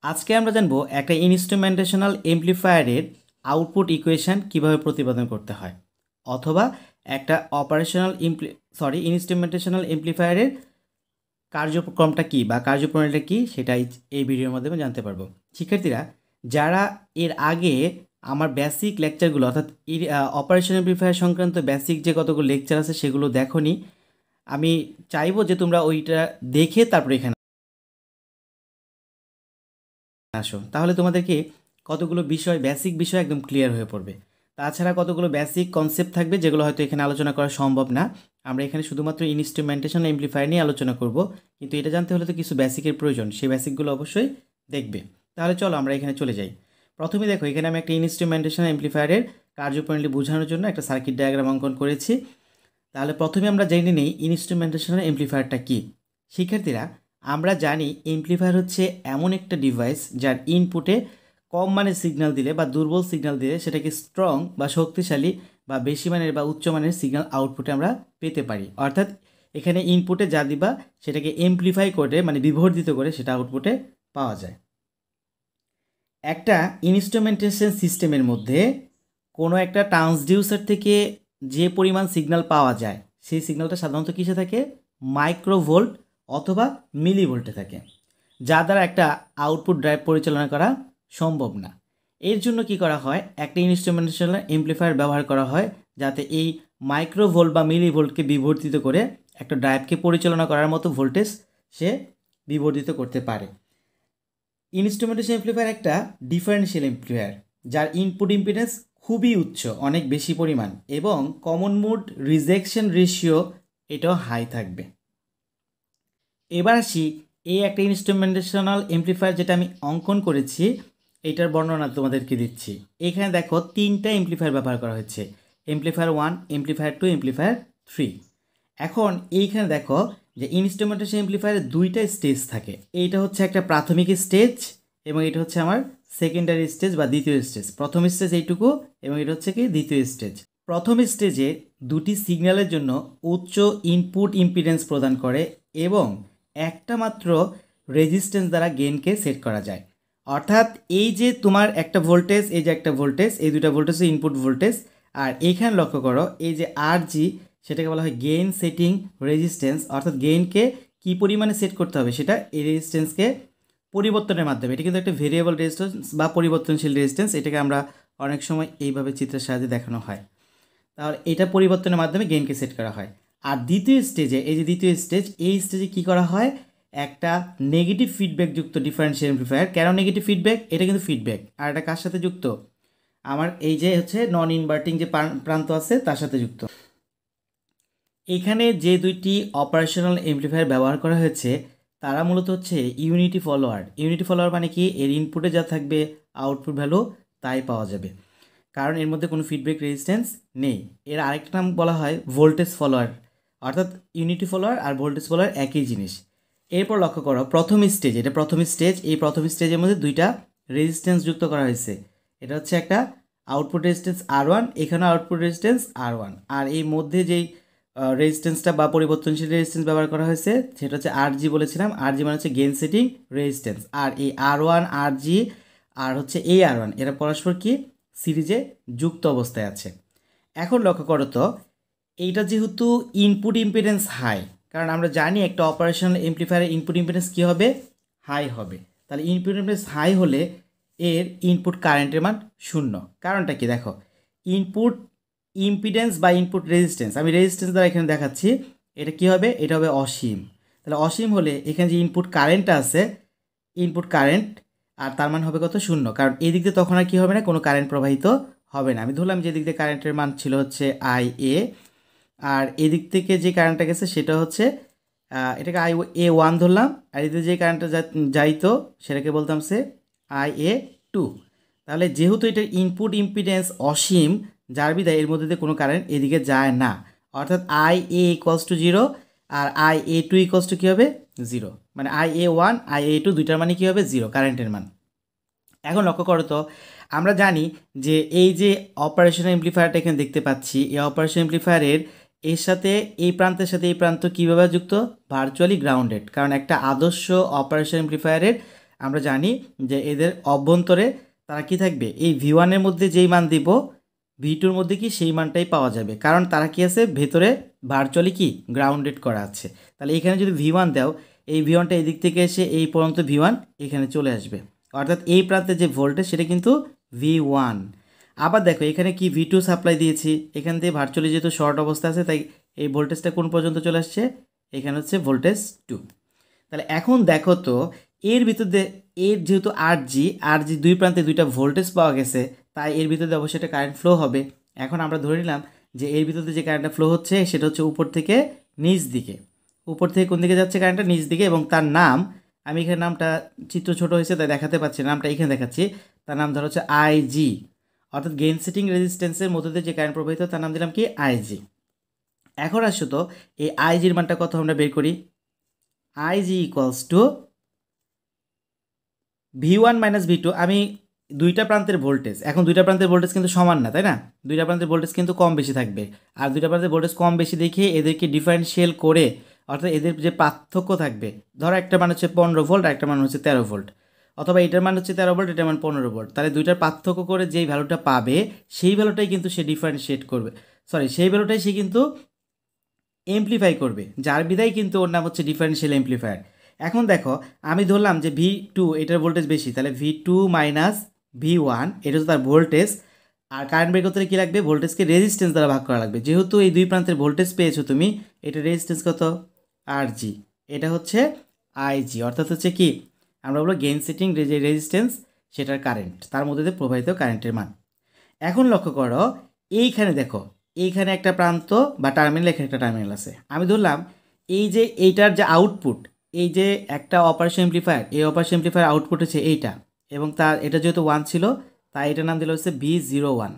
আজকে আমরা জানবো একটা ইনস্ট্রুমেন্টেশনাল এমপ্লিফায়ারের আউটপুট ইকুয়েশন কিভাবে প্রতিপাদন করতে হয়, অথবা একটা ইনস্ট্রুমেন্টেশনাল এমপ্লিফায়ারের কার্যক্রমটা কী বা কার্যপ্রণালীটা কী সেটা এই ভিডিওর মাধ্যমে জানতে পারবো। শিক্ষার্থীরা যারা এর আগে আমার বেসিক লেকচারগুলো অর্থাৎ অপারেশন এমপ্লিফায়ার সংক্রান্ত বেসিক যে কতগুলো লেকচার আছে সেগুলো দেখোনি, আমি চাইবো যে তোমরা ওইটা দেখে তারপরে এখানে আসো, তাহলে তোমাদেরকে কতগুলো বিষয় বেসিক বিষয় একদম ক্লিয়ার হয়ে পড়বে। তাছাড়া কতগুলো বেসিক কনসেপ্ট থাকবে যেগুলো হয়তো এখানে আলোচনা করা সম্ভব না। আমরা এখানে শুধুমাত্র ইনস্ট্রুমেন্টেশন এমপ্লিফায়ার নিয়ে আলোচনা করব, কিন্তু এটা জানতে হলে তো কিছু বেসিকের প্রয়োজন, সেই বেসিকগুলো অবশ্যই দেখবে। তাহলে চলো আমরা এখানে চলে যাই। প্রথমে দেখো, এখানে আমি একটা ইনস্ট্রুমেন্টেশন এমপ্লিফায়ারের কার্যপ্রণালী বোঝানোর জন্য একটা সার্কিট ডায়াগ্রাম অঙ্কন করেছি। তাহলে প্রথমে আমরা জেনে নিই ইনস্ট্রুমেন্টেশন এমপ্লিফায়ারটা কী। শিক্ষার্থীরা আমরা জানি এমপ্লিফায়ার হচ্ছে এমন একটা ডিভাইস যার ইনপুটে কম মানের সিগন্যাল দিলে বা দুর্বল সিগন্যাল দিলে সেটাকে স্ট্রং বা শক্তিশালী বা বেশি মানের বা উচ্চ মানের সিগন্যাল আউটপুটে আমরা পেতে পারি। অর্থাৎ এখানে ইনপুটে যা দিবা সেটাকে এমপ্লিফাই করে মানে বিবর্ধিত করে সেটা আউটপুটে পাওয়া যায়। একটা ইনস্ট্রুমেন্টেশন সিস্টেমের মধ্যে কোনো একটা ট্রান্সডিউসার থেকে যে পরিমাণ সিগন্যাল পাওয়া যায় সেই সিগন্যালটা সাধারণত কিসে থাকে? মাইক্রোভোল্ট অথবা মিলিভোল্টে থাকে, যা দ্বারা একটা আউটপুট ড্রাইভ পরিচালনা করা সম্ভব না। এর জন্য কি করা হয়? একটা ইনস্ট্রুমেন্টেশনাল এমপ্লিফায়ার ব্যবহার করা হয় যাতে এই মাইক্রোভোল্ট বা মিলিভোল্টকে বিবর্ধিত করে একটা ড্রাইভকে পরিচালনা করার মতো ভোল্টেজ সে বিবর্ধিত করতে পারে। ইনস্ট্রুমেন্টেশন এমপ্লিফায়ার একটা ডিফারেনশিয়াল এমপ্লিফায়ার যার ইনপুট ইম্পিডেন্স খুবই উচ্চ, অনেক বেশি পরিমাণ, এবং কমন মোড রিজেকশন রেশিও এটাও হাই থাকবে। এবার আসি এই একটা ইনস্ট্রুমেন্টেশনাল এমপ্লিফায়ার যেটা আমি অঙ্কন করেছি এটার বর্ণনা তোমাদেরকে দিচ্ছি। এখানে দেখো তিনটা এমপ্লিফায়ার ব্যবহার করা হয়েছে, এমপ্লিফায়ার 1, এমপ্লিফায়ার 2, এমপ্লিফায়ার 3। এখন এইখানে দেখো যে ইনস্ট্রুমেন্টেশন এমপ্লিফায়ারের দুইটা স্টেজ থাকে। এইটা হচ্ছে একটা প্রাথমিক স্টেজ এবং এটা হচ্ছে আমার সেকেন্ডারি স্টেজ বা দ্বিতীয় স্টেজ। প্রথম স্টেজ এইটুকু এবং এটা হচ্ছে কি দ্বিতীয় স্টেজ। প্রথম স্টেজে দুটি সিগন্যালের জন্য উচ্চ ইনপুট ইম্পিডেন্স প্রদান করে এবং একটা মাত্র রেজিস্ট্যান্স দ্বারা গেইনকে সেট করা যায়। অর্থাৎ এই যে তোমার একটা ভোল্টেজ, এই যে একটা ভোল্টেজ, এই দুটা ভোল্টেজ ইনপুট ভোল্টেজ, আর এইখানে লক্ষ্য করো এই যে RG সেটাকে বলা হয় গেইন সেটিং রেজিস্ট্যান্স। অর্থাৎ গেইনকে কী পরিমাণে সেট করতে হবে সেটা এই রেজিস্ট্যান্সকে পরিবর্তনের মাধ্যমে, এটা কিন্তু একটা ভেরিয়েবল রেজিস্ট্যান্স বা পরিবর্তনশীল রেজিস্ট্যান্স, এটাকে আমরা অনেক সময় এইভাবে চিত্রের সাহায্যে দেখানো হয়। তাহলে এটা পরিবর্তনের মাধ্যমে গেইনকে সেট করা হয়। আর দ্বিতীয় স্টেজে, এই যে দ্বিতীয় স্টেজ, এই স্টেজে কী করা হয়? একটা নেগেটিভ ফিডব্যাক যুক্ত ডিফারেনশিয়াল এমপ্লিফায়ার। কেন নেগেটিভ ফিডব্যাক? এটা কিন্তু ফিডব্যাক, আর এটা কার সাথে যুক্ত? আমার এই যে হচ্ছে নন ইনভার্টিং যে প্রান্ত আছে তার সাথে যুক্ত। এখানে যে দুইটি অপারেশনাল এমপ্লিফায়ার ব্যবহার করা হয়েছে তারা মূলত হচ্ছে ইউনিটি ফলোয়ার। ইউনিটি ফলোয়ার মানে কি? এর ইনপুটে যা থাকবে আউটপুট ভ্যালু তাই পাওয়া যাবে, কারণ এর মধ্যে কোনো ফিডব্যাক রেজিস্ট্যান্স নেই। এর আরেকটা নাম বলা হয় ভোল্টেজ ফলোয়ার। অর্থাৎ ইউনিটি ফলোয়ার আর ভোল্টেজ ফলোয়ার একই জিনিস। এরপর লক্ষ্য করো প্রথম স্টেজ, এটা প্রথম স্টেজ, এই প্রথম স্টেজের মধ্যে দুইটা রেজিস্ট্যান্স যুক্ত করা হয়েছে। এটা হচ্ছে একটা আউটপুট রেজিস্ট্যান্স R1, এখানেও আউটপুট রেজিস্ট্যান্স R1, আর এই মধ্যে যেই রেজিস্ট্যান্সটা বা পরিবর্তনশীল রেজিস্ট্যান্স ব্যবহার করা হয়েছে সেটা হচ্ছে RG বলেছিলাম। RG মানে হচ্ছে গেইন সেটিং রেজিস্ট্যান্স। আর এই R1 RG আর হচ্ছে এই R1 এরা পরস্পর কি সিরিজে যুক্ত অবস্থায় আছে। এখন লক্ষ্য করো তো, এইটা যেহেতু ইনপুট ইম্পিডেন্স হাই, কারণ আমরা জানি একটা অপারেশনাল এমপ্লিফায়ারের ইনপুট ইম্পিডেন্স কী হবে? হাই হবে। তাহলে ইনপুট ইম্পিডেন্স হাই হলে এর ইনপুট কারেন্টের মান 0। কারণটা কি? দেখো, ইনপুট ইম্পিডেন্স বা ইনপুট রেজিস্ট্যান্স, আমি রেজিস্ট্যান্স দ্বারা এখানে দেখাচ্ছি, এটা কি হবে? এটা হবে অসীম। তাহলে অসীম হলে এখানে যে ইনপুট কারেন্টটা আছে, ইনপুট কারেন্ট, আর তার মান হবে কত? 0। কারণ এই দিক দিয়ে তখন আর কী হবে না? কোনো কারেন্ট প্রবাহিত হবে না। আমি ধরলাম যে দিক দিয়ে কারেন্টের মান ছিল হচ্ছে IA, আর এদিক থেকে যে কারেন্টটা গেছে সেটা হচ্ছে এটাকে IA1 ধরলাম, আর এদিকে যে কারেন্টটা যাইতো সেটাকে বলতাম সে IA2। তাহলে যেহেতু এটার ইনপুট ইম্পিডেন্স অসীম, যার বিধায় এর মধ্যে দিয়ে কোনো কারেন্ট এদিকে যায় না। অর্থাৎ IA = 0 আর IA2 = কী হবে? 0। মানে IA1 IA2 দুইটার মানে কী হবে? 0 কারেন্টের মান। এখন লক্ষ্য করো তো, আমরা জানি যে এই যে অপারেশন এমপ্লিফায়ারটা এখানে দেখতে পাচ্ছি, এই অপারেশন এমপ্লিফায়ারের এর সাথে এই প্রান্তের সাথে এই প্রান্ত কীভাবে যুক্ত? Virtually grounded. কারণ একটা আদর্শ অপারেশন এমপ্লিফায়ারের আমরা জানি যে এদের অভ্যন্তরে তারা কি থাকবে, এই V1 এর মধ্যে যেই মান দিব V2 এর মধ্যে কি সেই মানটাই পাওয়া যাবে, কারণ তারা কি আছে ভেতরে ভার্চুয়ালি কি গ্রাউন্ডেড করা আছে। তাহলে এখানে যদি V1 দাও, এই V1টা এদিক থেকে এসে এই পর্যন্ত V1 এখানে চলে আসবে, অর্থাৎ এই প্রান্তে যে ভোল্টেজ সেটা কিন্তু V1। আবার দেখো এখানে কি V2 সাপ্লাই দিয়েছি, এখান থেকে ভার্চুয়ালি যেহেতু শর্ট অবস্থা আছে তাই এই ভোল্টেজটা কোন পর্যন্ত চলে আসছে, এখানে হচ্ছে ভোল্টেজ 2। তাহলে এখন দেখো তো এর ভিতরে এর যেহেতু আর জি দুই প্রান্তে দুইটা ভোল্টেজ পাওয়া গেছে, তাই এর ভিতরে অবশ্যই একটা কারেন্ট ফ্লো হবে। এখন আমরা ধরে নিলাম যে এর ভিতরে যে কারেন্টটা ফ্লো হচ্ছে সেটা হচ্ছে উপর থেকে নিচ দিকে, উপর থেকে কোন দিকে যাচ্ছে কারেন্টটা, নিচ দিকে, এবং তার নাম, আমি এখানে নামটা চিত্র ছোট হয়েছে তাই দেখাতে পাচ্ছি, নামটা এখানে দেখাচ্ছি, তার নাম ধরা হচ্ছে আইজি, অর্থাৎ গেইন সেটিং রেজিস্ট্যান্সের মধ্যে দিয়ে যে কারেন্ট প্রবাহিত তার নাম দিলাম কি আইজি। এখন আসো তো এই আইজির মানটা কত আমরা বের করি, IG equals to V1 minus V2। আমি দুইটা প্রান্তের ভোল্টেজ, এখন দুইটা প্রান্তের ভোল্টেজ কিন্তু সমান না, তাই না, দুইটা প্রান্তের ভোল্টেজ কিন্তু কম বেশি থাকবে, আর দুইটা প্রান্তের ভোল্টেজ কম বেশি দেখিয়ে এদেরকে ডিফারেন্সিয়েল করে, অর্থাৎ এদের যে পার্থক্য থাকবে, ধরো একটা মান হচ্ছে 15 ভোল্ট আর একটা মান হচ্ছে 13 ভোল্ট, অথবা এটার মান হচ্ছে 13 ভোল্ট এটার মান 15 ভোল্ট, তাহলে দুইটার পার্থক্য করে যেই ভ্যালুটা পাবে সেই ভ্যালুটাই কিন্তু সে ডিফারেন্সিয়েট করবে, সেই ভ্যালুটাই সে কিন্তু এমপ্লিফাই করবে, যার বিধায় কিন্তু ওর নাম হচ্ছে ডিফারেনশিয়াল এমপ্লিফায়ার। এখন দেখো আমি ধরলাম যে V2 এটার ভোল্টেজ বেশি, তাহলে V2 মাইনাস V1 এটা হচ্ছে তার ভোল্টেজ, আর কারেন্ট বের করতে কী লাগবে, ভোল্টেজকে রেজিস্ট্যান্স দ্বারা ভাগ করা লাগবে, যেহেতু এই দুই প্রান্তের ভোল্টেজ পেয়েছো তুমি, এটা রেজিস্ট্যান্স কত RG, এটা হচ্ছে IG, অর্থাৎ হচ্ছে কি আমরা বলবো গেইন সেটিং যে রেজিস্ট্যান্স সেটার কারেন্ট, তার মধ্যে দিয়ে প্রবাহিত কারেন্টের মান। এখন লক্ষ্য করো এইখানে দেখো, এইখানে একটা প্রান্ত বা টার্মিনাল, এখানে একটা টার্মিনাল আছে, আমি ধরলাম এই যে এইটার যে আউটপুট, এই যে একটা অপারেশন এমপ্লিফায়ার, এই অপারেশন এমপ্লিফায়ার আউটপুট হচ্ছে এইটা, এবং তার এটা যেহেতু 1 ছিল তাই এটার নাম দিল হচ্ছে V01,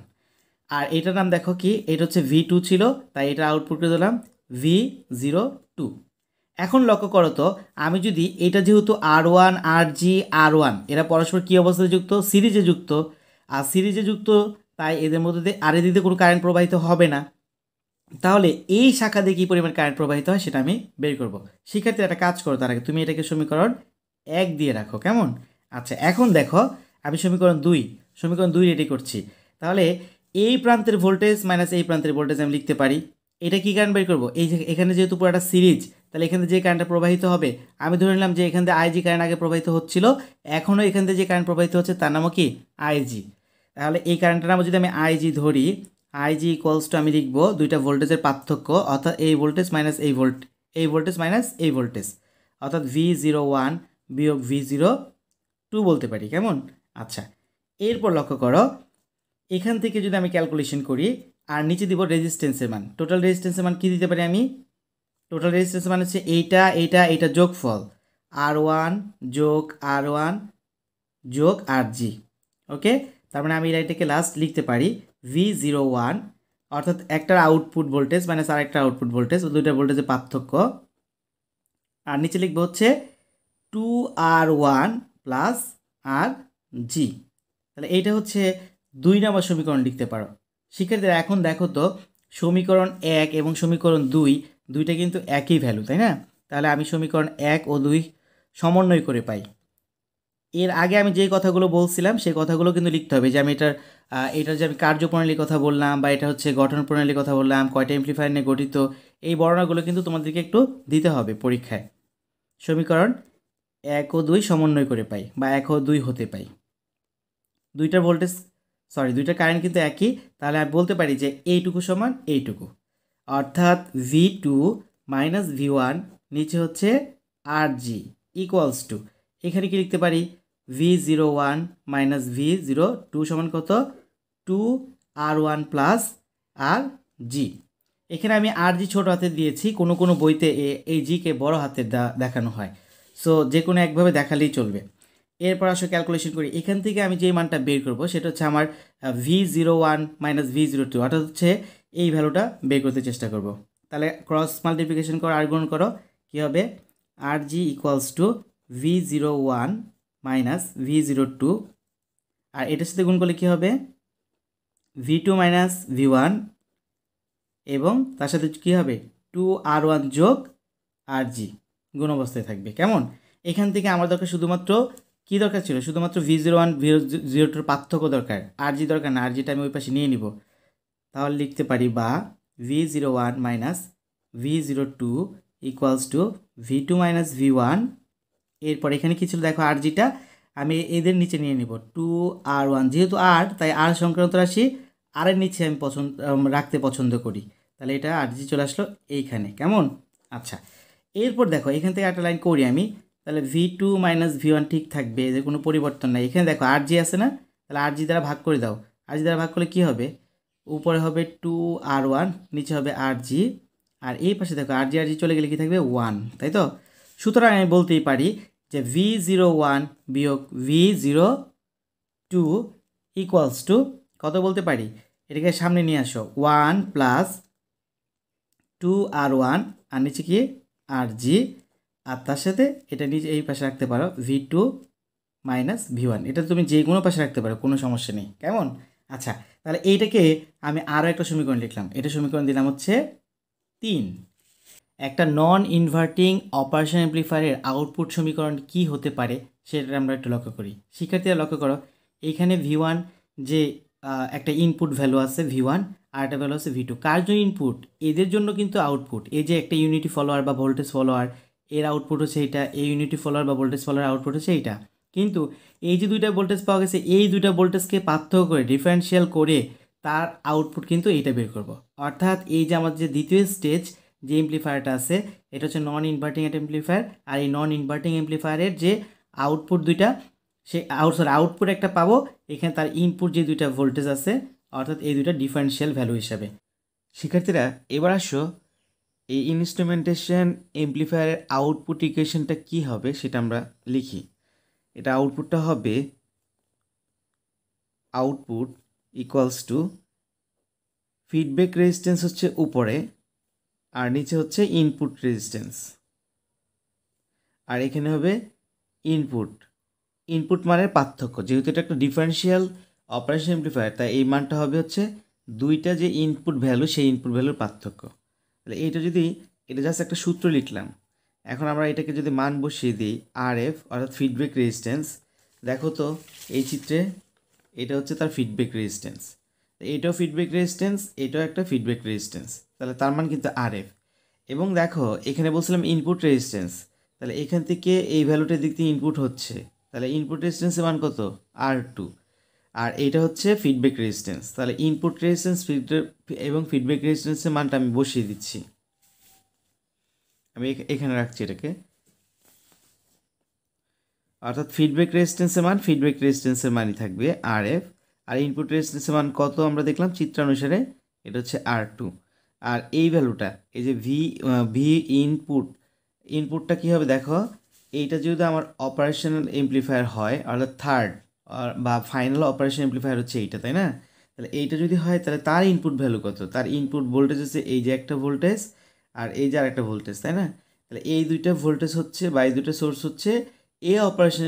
আর এটার নাম দেখো কি এটা হচ্ছে V2 ছিল তাই এটার আউটপুটে দিলাম V02। এখন লক্ষ্য করো তো আমি যদি এটা যেহেতু R1 RG R1 এরা পরস্পর কী অবস্থায় যুক্ত, সিরিজে যুক্ত, আর সিরিজে যুক্ত তাই এদের মধ্যে দিয়ে আর এদিকে কোনো কারেন্ট প্রবাহিত হবে না, তাহলে এই শাখা দিয়ে কী পরিমাণ কারেন্ট প্রবাহিত হয় সেটা আমি বের করব। শিক্ষার্থী একটা কাজ করো, তার আগে তুমি এটাকে সমীকরণ 1 দিয়ে রাখো, কেমন? আচ্ছা এখন দেখো আমি সমীকরণ 2 রেডি করছি, তাহলে এই প্রান্তের ভোল্টেজ মাইনাস এই প্রান্তের ভোল্টেজ আমি লিখতে পারি, এটা কী কারেন্ট বের করবো, এই যে এখানে যেহেতু পুরো একটা সিরিজ, তাহলে এখান থেকে যে কারেন্টটা প্রবাহিত হবে, আমি ধরে নিলাম যে এখান থেকে আইজি কারেন্ট আগে প্রবাহিত হচ্ছিল, এখনও এখান থেকে যে কারেন্ট প্রবাহিত হচ্ছে তার নামও কি আইজি, তাহলে এই কারেন্টটার নাম যদি আমি আইজি ধরি, আইজি ইকুয়ালস টু আমি লিখবো দুইটা ভোল্টেজের পার্থক্য, অর্থাৎ এই ভোল্টেজ মাইনাস এই ভোল্টেজ মাইনাস এই ভোল্টেজ, অর্থাৎ V01 বিয়োগ V02 বলতে পারি, কেমন? আচ্ছা এরপর লক্ষ্য করো এখান থেকে যদি আমি ক্যালকুলেশন করি আর নিচে দিব রেজিস্ট্যান্সের মান, টোটাল রেজিস্ট্যান্সের মান কী দিতে পারি আমি, টোটাল রেজিস্ট্যান্সের মান হচ্ছে এইটা যোগফল R1 যোগ R1 যোগ RG, ওকে, তার মানে আমি এটাকে লাস্ট লিখতে পারি V01, অর্থাৎ একটার আউটপুট ভোল্টেজ মাইনাস আর একটা আউটপুট ভোল্টেজ, দুইটা ভোল্টেজের পার্থক্য, আর নিচে লিখবো হচ্ছে 2R1 প্লাস RG, তাহলে এইটা হচ্ছে 2 নম্বর সমীকরণ লিখতে পারো। শিক্ষার্থীরা এখন দেখো তো সমীকরণ 1 এবং সমীকরণ 2 দুইটা কিন্তু একই ভ্যালু, তাই না, তাহলে আমি সমীকরণ 1 ও 2 সমন্বয় করে পাই। এর আগে আমি যেই কথাগুলো বলছিলাম সেই কথাগুলো কিন্তু লিখতে হবে, যে আমি এটার যে আমি কার্যপ্রণালীর কথা বললাম বা এটা হচ্ছে গঠন প্রণালীর কথা বললাম, কয়টা এমপ্লিফায়ার নিয়ে গঠিত, এই বর্ণনাগুলো কিন্তু তোমাদেরকে একটু দিতে হবে পরীক্ষায়। সমীকরণ 1 ও 2 সমন্বয় করে পাই বা 1 ও 2 হতে পাই, দুইটার ভোল্টেজ দুইটার কারেন্ট কিন্তু একই, তাহলে আমি বলতে পারি যে এইটুকু সমান এইটুকু, অর্থাৎ V2 মাইনাস V1 নিচে হচ্ছে RG ইকুয়ালস টু, এখানে কি লিখতে পারি V01 মাইনাস V02 সমান কত 2R1 প্লাস RG, এখানে আমি RG ছোট হাতে দিয়েছি, কোনো কোনো বইতে এই জিকে বড় হাতের দেখানো হয়, সো যে কোনো একভাবে দেখালেই চলবে। এরপর আসলে ক্যালকুলেশন করি, এখান থেকে আমি যে মানটা বের করব সেটা হচ্ছে আমার V01 মাইনাস V02, অর্থাৎ হচ্ছে এই ভ্যালুটা বের করতে চেষ্টা করব। তাহলে ক্রস মাল্টিপ্লিকেশন করো আর গুণ করো, কী হবে RG equals to V01 minus V02, আর এটার সাথে গুণ করলে কী হবে V2 মাইনাস V1, এবং তার সাথে কী হবে 2R1 যোগ RG গুণ অবস্থায় থাকবে, কেমন? এখান থেকে আমার দরকার শুধুমাত্র কী দরকার ছিল? শুধুমাত্র V01 V02 পার্থক্য দরকার, RG দরকার না। RGটা আমি ওই পাশে নিয়ে নিব। তাহলে লিখতে পারি বা V01 minus V02 equals to V2 minus V1। এরপর এখানে কী ছিল দেখো, RGটা আমি এদের নিচে নিয়ে নিব 2R1, যেহেতু R তাই R সংক্রান্ত রাশি আর এর নিচে আমি রাখতে পছন্দ করি। তাহলে এটা RG চলে আসলো এইখানে, কেমন? আচ্ছা, এরপর দেখো এখান থেকে একটা লাইন করি আমি। তাহলে V2 মাইনাস V1 ঠিক থাকবে, যে কোনো পরিবর্তন নাই। এখানে দেখো RG আছে না, তাহলে RG দ্বারা ভাগ করে দাও। RG দ্বারা ভাগ করলে কী হবে? উপরে হবে 2R1, নিচে হবে RG, আর এই পাশে দেখো RG চলে গেলে কী থাকবে? 1, তাই তো? সুতরাং আমি বলতেই পারি যে V01 বিয়োগ V02 ইকুয়ালস টু কত বলতে পারি? এটাকে সামনে নিয়ে আসো, 1 প্লাস 2R1 আর নিচে কি RG, আর তার সাথে এটা নিচে এই পাশে রাখতে পারো V2 মাইনাস V1। এটা তুমি যে কোনো পাশে রাখতে পারো, কোনো সমস্যা নেই, কেমন? আচ্ছা, তাহলে এইটাকে আমি আরও একটা সমীকরণ লিখলাম। এটা সমীকরণ দিলাম হচ্ছে 3। একটা নন ইনভার্টিং অপারেশন অ্যাম্প্লিফায়ারের আউটপুট সমীকরণ কি হতে পারে সেটা আমরা একটু লক্ষ্য করি। শিক্ষার্থীরা লক্ষ্য করো, এইখানে V1 যে একটা ইনপুট ভ্যালু আছে V1, আর একটা ভ্যালু আছে V2। কার জন্য ইনপুট? এদের জন্য কিন্তু আউটপুট। এই যে একটা ইউনিটি ফলোয়ার বা ভোল্টেজ ফলোয়ার, এর আউটপুট হচ্ছে এইটা। এই ইউনিটি ফলোয়ার বা ভোল্টেজ ফলোয়ার আউটপুট হচ্ছে এইটা। কিন্তু এই যে দুইটা ভোল্টেজ পাওয়া গেছে, এই দুইটা ভোল্টেজকে পার্থক্য করে ডিফারেন্সিয়াল করে তার আউটপুট কিন্তু এইটা বের করব। অর্থাৎ এই যে আমাদের যে দ্বিতীয় স্টেজ যে এমপ্লিফায়ারটা আছে, এটা হচ্ছে নন ইনভার্টিং এমপ্লিফায়ার। আর এই নন ইনভার্টিং এমপ্লিফায়ারের যে আউটপুট দুইটা, সে আউটপুট একটা পাবো এখানে, তার ইনপুট যে দুইটা ভোল্টেজ আছে, অর্থাৎ এই দুইটা ডিফারেন্সিয়াল ভ্যালু হিসাবে। শিক্ষার্থীরা এবার আসো, এই ইনস্ট্রুমেন্টেশন এমপ্লিফায়ারের আউটপুট ইকুয়েশনটা কি হবে সেটা আমরা লিখি। এটা আউটপুটটা হবে output equals to feedback resistance হচ্ছে উপরে, আর নিচে হচ্ছে ইনপুট রেজিস্ট্যান্স, আর এখানে হবে ইনপুট মানের পার্থক্য। যেহেতু এটা একটা ডিফারেন্সিয়াল অপারেশন অ্যাম্প্লিফায়ার, তাই এই মানটা হবে হচ্ছে দুইটা যে ইনপুট ভ্যালু, সেই ইনপুট ভ্যালুর পার্থক্য। তাহলে এইটা যদি, এটা জাস্ট একটা সূত্র লিখলাম। এখন আমরা এটাকে যদি মান বসিয়ে দিই, RF অর্থাৎ ফিডব্যাক রেজিস্ট্যান্স, দেখো তো এই চিত্রে এটা হচ্ছে তার ফিডব্যাক রেজিস্ট্যান্স। এইটাও ফিডব্যাক রেজিস্ট্যান্স, এটাও একটা ফিডব্যাক রেজিস্ট্যান্স, তাহলে তার মান কিন্তু RF। এবং দেখো এখানে বলছিলাম ইনপুট রেজিস্ট্যান্স, তাহলে এখান থেকে এই ভ্যালুটার দিক থেকে ইনপুট হচ্ছে, তাহলে ইনপুট রেজিস্ট্যান্সের মান কত? R2। আর এইটা হচ্ছে ফিডব্যাক রেজিস্ট্যান্স, তাহলে ইনপুট রেজিস্ট্যান্স এবং ফিডব্যাক রেজিস্ট্যান্সের মানটা আমি বসিয়ে দিচ্ছি। আমি এখানে রাখছি এটাকে, অর্থাৎ ফিডব্যাক রেজিস্ট্যান্সের মানই থাকবে RF। আর ইনপুট রেজিস্ট্যান্সের মান কত আমরা দেখলাম চিত্রানুসারে, এটা হচ্ছে R2। আর এই ভ্যালুটা, এই যে ভি ইনপুটটা কী হবে দেখো, এইটা যদি আমার অপারেশনাল এমপ্লিফায়ার হয়, অর্থাৎ থার্ড বা ফাইনাল অপারেশন এমপ্লিফায়ার হচ্ছে এইটা, তাই না? তাহলে এইটা যদি হয়, তাহলে তার ইনপুট ভ্যালু কত? তার ইনপুট ভোল্টেজ হচ্ছে এই যে একটা ভোল্টেজ, আর এই যে আর একটা ভোল্টেজ, তাই না? তাহলে এই দুইটা ভোল্টেজ হচ্ছে বা এই দুইটা সোর্স হচ্ছে এই অপারেশন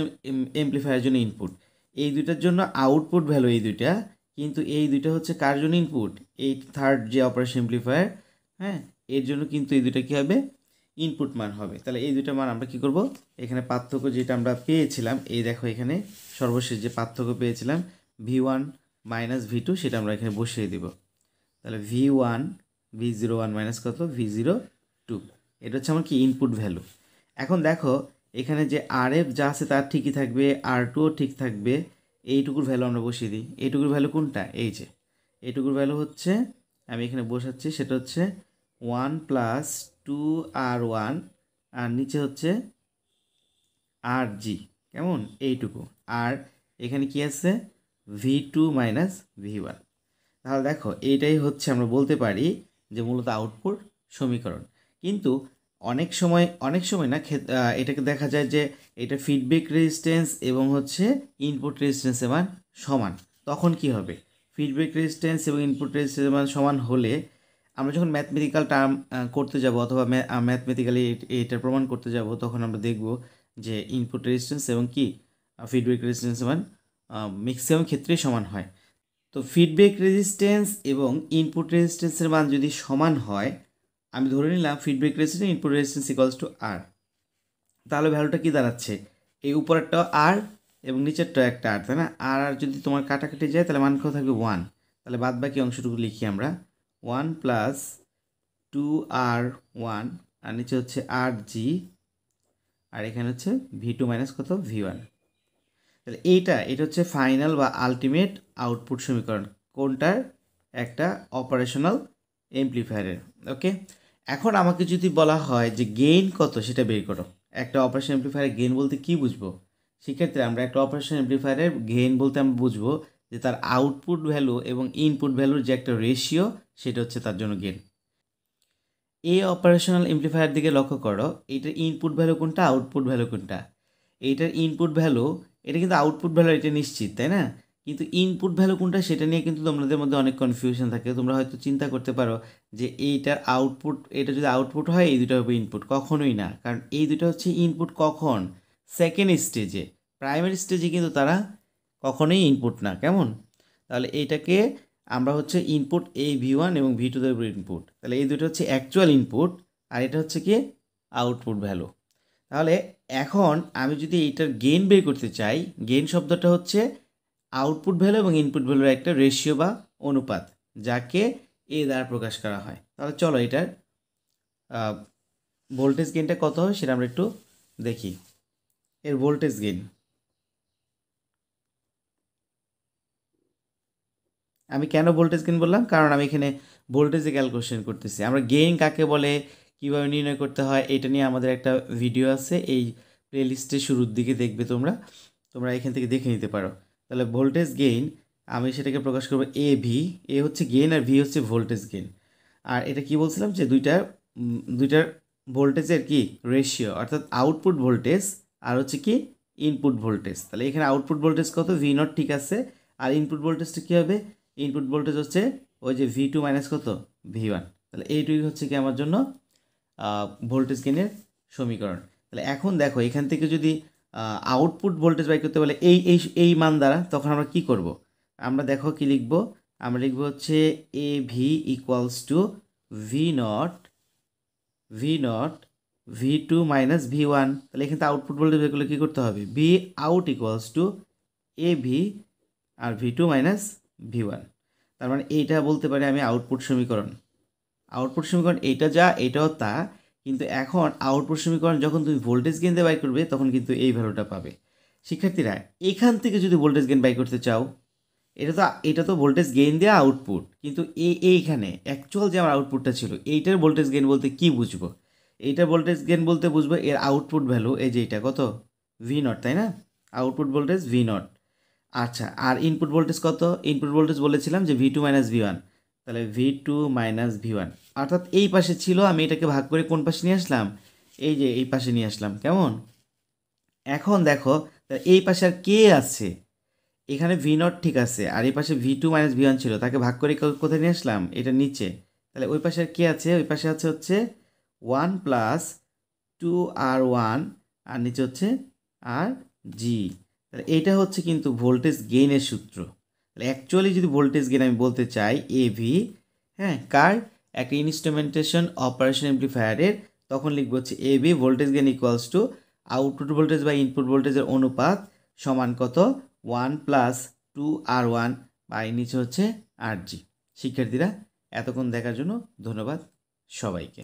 এমপ্লিফায়ারের জন্য ইনপুট। এই দুইটার জন্য আউটপুট ভ্যালু এই দুইটা, কিন্তু এই দুইটা হচ্ছে কার জন্য ইনপুট? এই থার্ড যে অপারেশন এমপ্লিফায়ার, হ্যাঁ, এর জন্য কিন্তু এই দুইটা কী হবে? ইনপুট মান হবে। তাহলে এই দুইটা মান আমরা কী করব? এখানে পার্থক্য যেটা আমরা পেয়েছিলাম, এই দেখো এখানে সর্বশেষ যে পার্থক্য পেয়েছিলাম V1 মাইনাস V2, সেটা আমরা এখানে বসিয়ে দেব। তাহলে V01 মাইনাস কত? V02। এটা হচ্ছে আমার কি ইনপুট ভ্যালু। এখন দেখো এখানে যে RF যা আছে তার ঠিকই থাকবে, R2ও ঠিক থাকবে। এইটুকুর ভ্যালু আমরা বসিয়ে দিই। এইটুকুর ভ্যালু কোনটা? এই যে এইটুকুর ভ্যালু হচ্ছে, আমি এখানে বসাচ্ছি, সেটা হচ্ছে 1 প্লাস 2R1, আর নিচে হচ্ছে RG, কেমন? এইটুকু। আর এখানে কি আছে? V2 minus V1। তাহলে দেখো এইটাই হচ্ছে আমরা বলতে পারি যে মূলত আউটপুট সমীকরণ। কিন্তু অনেক সময় না এটাকে দেখা যায় যে এটা ফিডব্যাক রেজিস্ট্যান্স এবং হচ্ছে ইনপুট রেজিস্ট্যান্সের মান সমান। তখন কি হবে? ফিডব্যাক রেজিস্ট্যান্স এবং ইনপুট রেজিস্ট্যান্সের মান সমান হলে আমরা যখন ম্যাথমেটিক্যাল টার্ম করতে যাব, অথবা ম্যাথমেটিক্যালি এটার প্রমাণ করতে যাব, তখন আমরা দেখব যে ইনপুট রেজিস্ট্যান্স এবং কি ফিডব্যাক রেজিস্ট্যান্সের মান ম্যাক্সিমাম ক্ষেত্রেই সমান হয়। তো ফিডব্যাক রেজিস্ট্যান্স এবং ইনপুট রেজিস্ট্যান্সের মান যদি সমান হয়, আমি ধরে নিলাম feedback resistance input resistance equals to R, তাহলে ভ্যালুটা কি দাঁড়াচ্ছে? এই উপরেরটাও R, এবং নিচেরটা একটা আর, তাই না? আর আর যদি তোমার কাটাকাটি যায় তাহলে মান কত থাকবে 1। তাহলে বাদ বাকি অংশটুকু লিখি আমরা 1 প্লাস 2R1 আর নিচে হচ্ছে RG আর এখানে হচ্ছে V2 মাইনাস কত V1। তাহলে এটা হচ্ছে ফাইনাল বা আলটিমেট আউটপুট সমীকরণ কোনটার? একটা অপারেশনাল এমপ্লিফায়ারের। ওকে, এখন আমাকে যদি বলা হয় যে গেইন কত সেটা বের করো, একটা অপারেশন এমপ্লিফায়ারের গেইন বলতে কি বুঝবো? সেক্ষেত্রে আমরা একটা অপারেশন এমপ্লিফায়ারের গেইন বলতে আমরা বুঝবো যে তার আউটপুট ভ্যালু এবং ইনপুট ভ্যালুর যে একটা রেশিও, সেটা হচ্ছে তার জন্য গেইন। এই অপারেশনাল এমপ্লিফায়ার দিকে লক্ষ্য করো, এইটার ইনপুট ভ্যালু কোনটা, আউটপুট ভ্যালু কোনটা? এইটার ইনপুট ভ্যালু, এটা কিন্তু আউটপুট ভ্যালু, এটা নিশ্চিত, তাই না? কিন্তু ইনপুট ভ্যালু কোনটা সেটা নিয়ে কিন্তু তোমাদের মধ্যে অনেক কনফিউশন থাকে। তোমরা হয়তো চিন্তা করতে পারো যে এইটার আউটপুট, এটা যদি আউটপুট হয় এই দুটো হবে ইনপুট। কখনোই না, কারণ এই দুটো হচ্ছে ইনপুট কখন? সেকেন্ড স্টেজে। প্রাইমারি স্টেজে কিন্তু তারা কখনোই ইনপুট না। কেমন? তাহলে এইটাকে আমরা হচ্ছে ইনপুট V1 এবং V2 দেবো ইনপুট। তাহলে এই দুটো হচ্ছে অ্যাকচুয়াল ইনপুট আর এটা হচ্ছে কি আউটপুট ভ্যালু। তাহলে এখন আমি যদি এইটার গেইন বের করতে চাই, গেইন শব্দটা হচ্ছে আউটপুট ভ্যালু এবং ইনপুট ভ্যালুর একটা রেশিও বা অনুপাত, যাকে এ দ্বারা প্রকাশ করা হয়। তাহলে চলো এটার ভোল্টেজ গেইনটা কত হয় সেটা আমরা একটু দেখি। এর ভোল্টেজ গেইন, আমি কেন ভোল্টেজ গেইন বললাম? কারণ আমি এখানে ভোল্টেজে ক্যালকুলেশন করতেছি। আমরা গেইন কাকে বলে, কীভাবে নির্ণয় করতে হয়, এটা নিয়ে আমাদের একটা ভিডিও আছে, এই প্লেলিস্টের শুরুর দিকে দেখবে তোমরা, তোমরা এখান থেকে দেখে নিতে পারো। তাহলে ভোল্টেজ গেইন আমি সেটাকে প্রকাশ করবো ভি। এ হচ্ছে গেইন আর ভি হচ্ছে ভোল্টেজ গেইন। আর এটা কি বলছিলাম যে দুইটার ভোল্টেজের কি রেশিও, অর্থাৎ আউটপুট ভোল্টেজ আর হচ্ছে কি ইনপুট ভোল্টেজ। তাহলে এখানে আউটপুট ভোল্টেজ কত? V0 ঠিক আছে। আর ইনপুট ভোল্টেজটা কী হবে? ইনপুট ভোল্টেজ হচ্ছে ওই যে V2 মাইনাস কত V1। তাহলে এইটুকুই হচ্ছে কি আমার জন্য ভোল্টেজ গেইনের সমীকরণ। তাহলে এখন দেখো এখান থেকে যদি আউটপুট ভোল্টেজ বাই করতে বলে এই এই এই মান দ্বারা, তখন আমরা কি করব? আমরা দেখো কি লিখব, আমরা লিখব হচ্ছে AV equals to V0 V2 minus V1। তাহলে এখানে আউটপুট ভোল্টেজ বের করলে কী করতে হবে? V out equals to AV আর V2 মাইনাস V1। তার মানে এইটা বলতে পারি আমি আউটপুট সমীকরণ। আউটপুট সমীকরণ এইটা যা, এটাও তা, কিন্তু এখন আউটপুট সমীকরণ যখন তুমি ভোল্টেজ গেইন দিয়ে বাই করবে তখন কিন্তু এই ভ্যালুটা পাবে। শিক্ষার্থীরা, এখান থেকে যদি ভোল্টেজ গেইন বাই করতে চাও, এটা তো ভোল্টেজ গেইন দেওয়া আউটপুট, কিন্তু এইখানে অ্যাকচুয়াল যে আমার আউটপুটটা ছিল এইটার ভোল্টেজ গেইন বলতে কি বুঝবো? এইটার ভোল্টেজ গেইন বলতে বুঝবো এর আউটপুট ভ্যালু, এই যে এটা কত V0, তাই না? Output voltage V0। আচ্ছা, আর ইনপুট ভোল্টেজ কত? ইনপুট ভোল্টেজ বলেছিলাম যে V2 মাইনাস V1। তাহলে V2 মাইনাস V1, অর্থাৎ এই পাশে ছিল, আমি এটাকে ভাগ করে কোন পাশে নিয়ে আসলাম? এই যে এই পাশে নিয়ে আসলাম। কেমন? এখন দেখো এই পাশে আর কে আছে? এখানে V0 ঠিক আছে, আর এই পাশে V2 মাইনাস V1 ছিল, তাকে ভাগ করে কোথায় নিয়ে আসলাম? এটা নিচে। তাহলে ওই পাশে আর কে আছে? ওই পাশে হচ্ছে 1 প্লাস 2R1 আর নিচে হচ্ছে RG। তাহলে এইটা হচ্ছে কিন্তু ভোল্টেজ গেইনের সূত্র। তাহলে অ্যাকচুয়ালি যদি ভোল্টেজ গেইন আমি বলতে চাই AV, হ্যাঁ, কার? একটা ইনস্ট্রুমেন্টেশন অপারেশন এমপ্লিফায়ারের, তখন লিখবো হচ্ছে AV voltage gain equals to output voltage বা ইনপুট ভোল্টেজের অনুপাত সমান কত? 1 প্লাস 2R1 বাই নিচে হচ্ছে RG। শিক্ষার্থীরা, এতক্ষণ দেখার জন্য ধন্যবাদ সবাইকে।